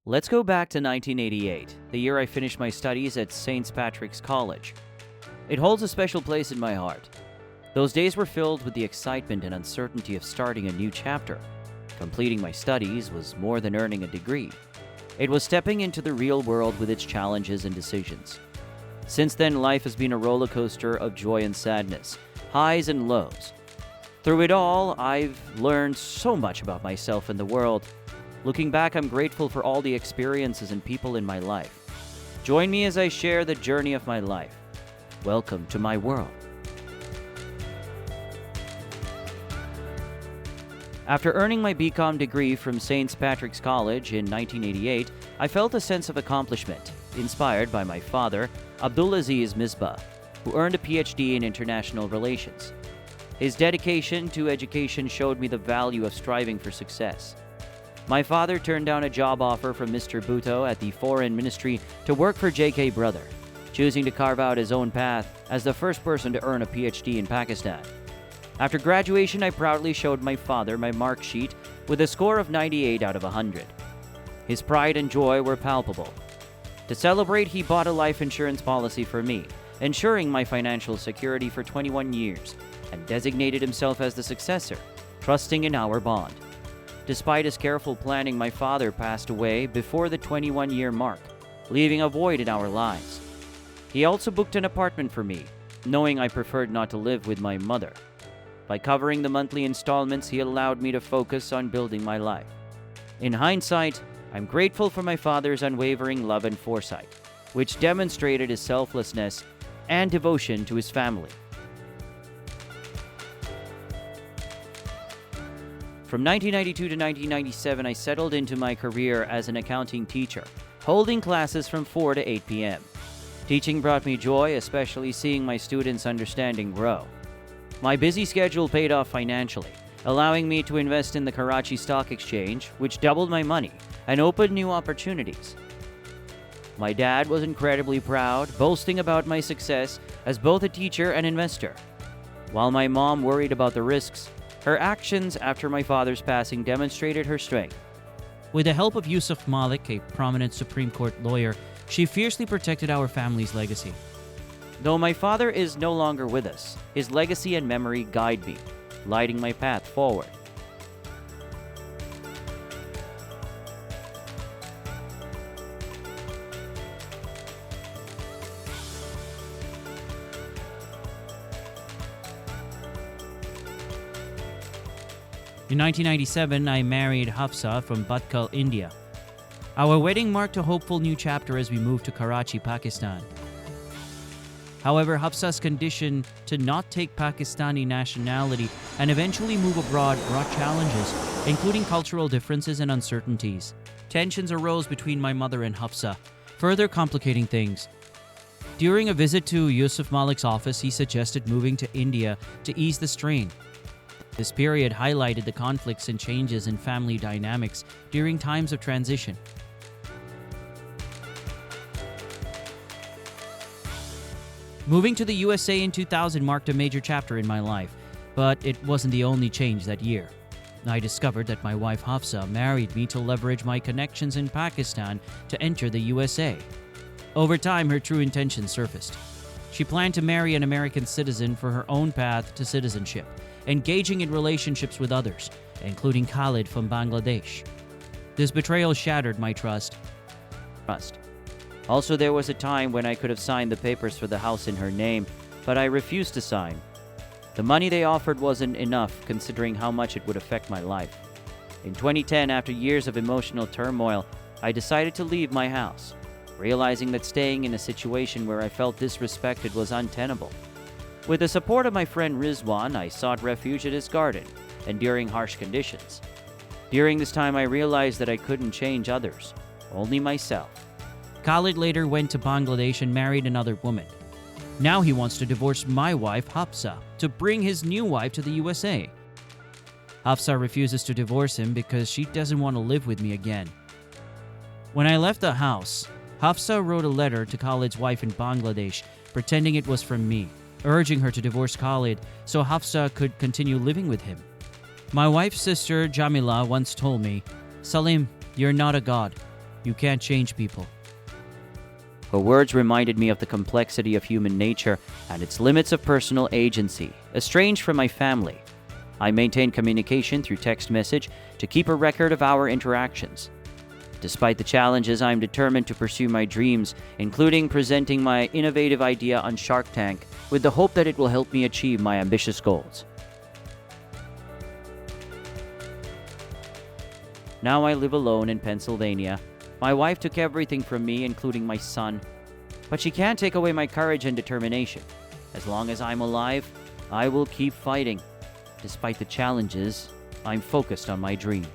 Let's go back to 1988, the year I finished my studies at St. Patrick's College. It holds a special place in my heart. Those days were filled with the excitement and uncertainty of starting a new chapter. Completing my studies was more than earning a degree. It was stepping into the real world with its challenges and decisions. Since then, life has been a roller coaster of joy and sadness, highs and lows. Through it all, I've learned so much about myself and the world. Looking back, I'm grateful for all the experiences and people in my life. Join me as I share the journey of my life. Welcome to my world. After earning my BCom degree from St. Patrick's College in 1988, I felt a sense of accomplishment, inspired by my father, Abdulaziz Misbah, who earned a PhD in International Relations. His dedication to education showed me the value of striving for success. My father turned down a job offer from Mr. Bhutto at the Foreign Ministry to work for J.K. Brother, choosing to carve out his own path as the first person to earn a PhD in Pakistan. After graduation, I proudly showed my father my mark sheet with a score of 98 out of 100. His pride and joy were palpable. To celebrate, he bought a life insurance policy for me, ensuring my financial security for 21 years, and designated himself as the successor, trusting in our bond. Despite his careful planning, my father passed away before the 21-year mark, leaving a void in our lives. He also booked an apartment for me, knowing I preferred not to live with my mother. By covering the monthly installments, he allowed me to focus on building my life. In hindsight, I'm grateful for my father's unwavering love and foresight, which demonstrated his selflessness and devotion to his family. From 1992 to 1997, I settled into my career as an accounting teacher, holding classes from 4 to 8 p.m. Teaching brought me joy, especially seeing my students' understanding grow. My busy schedule paid off financially, allowing me to invest in the Karachi Stock Exchange, which doubled my money and opened new opportunities. My dad was incredibly proud, boasting about my success as both a teacher and investor. While my mom worried about the risks, her actions after my father's passing demonstrated her strength. With the help of Yusuf Malik, a prominent Supreme Court lawyer, she fiercely protected our family's legacy. Though my father is no longer with us, his legacy and memory guide me, lighting my path forward. In 1997, I married Hafsa from Bhatkal, India. Our wedding marked a hopeful new chapter as we moved to Karachi, Pakistan. However, Hafsa's condition to not take Pakistani nationality and eventually move abroad brought challenges, including cultural differences and uncertainties. Tensions arose between my mother and Hafsa, further complicating things. During a visit to Yusuf Malik's office, he suggested moving to India to ease the strain. This period highlighted the conflicts and changes in family dynamics during times of transition. Moving to the USA in 2000 marked a major chapter in my life, but it wasn't the only change that year. I discovered that my wife Hafsa married me to leverage my connections in Pakistan to enter the USA. Over time, her true intentions surfaced. She planned to marry an American citizen for her own path to citizenship, engaging in relationships with others, including Khalid from Bangladesh. This betrayal shattered my trust. Also, there was a time when I could have signed the papers for the house in her name, but I refused to sign. The money they offered wasn't enough, considering how much it would affect my life. In 2010, after years of emotional turmoil, I decided to leave my house, realizing that staying in a situation where I felt disrespected was untenable. With the support of my friend Rizwan, I sought refuge at his garden, enduring harsh conditions. During this time, I realized that I couldn't change others, only myself. Khalid later went to Bangladesh and married another woman. Now he wants to divorce my wife, Hafsa, to bring his new wife to the USA. Hafsa refuses to divorce him because she doesn't want to live with me again. When I left the house, Hafsa wrote a letter to Khalid's wife in Bangladesh, pretending it was from me, urging her to divorce Khalid so Hafsa could continue living with him. My wife's sister, Jamila, once told me, "Salim, you're not a god. You can't change people. Her words reminded me of the complexity of human nature and its limits of personal agency. Estranged from my family, I maintain communication through text message to keep a record of our interactions. Despite the challenges, I am determined to pursue my dreams, including presenting my innovative idea on Shark Tank with the hope that it will help me achieve my ambitious goals. Now I live alone in Pennsylvania. My wife took everything from me, including my son. But she can't take away my courage and determination. As long as I'm alive, I will keep fighting. Despite the challenges, I'm focused on my dream.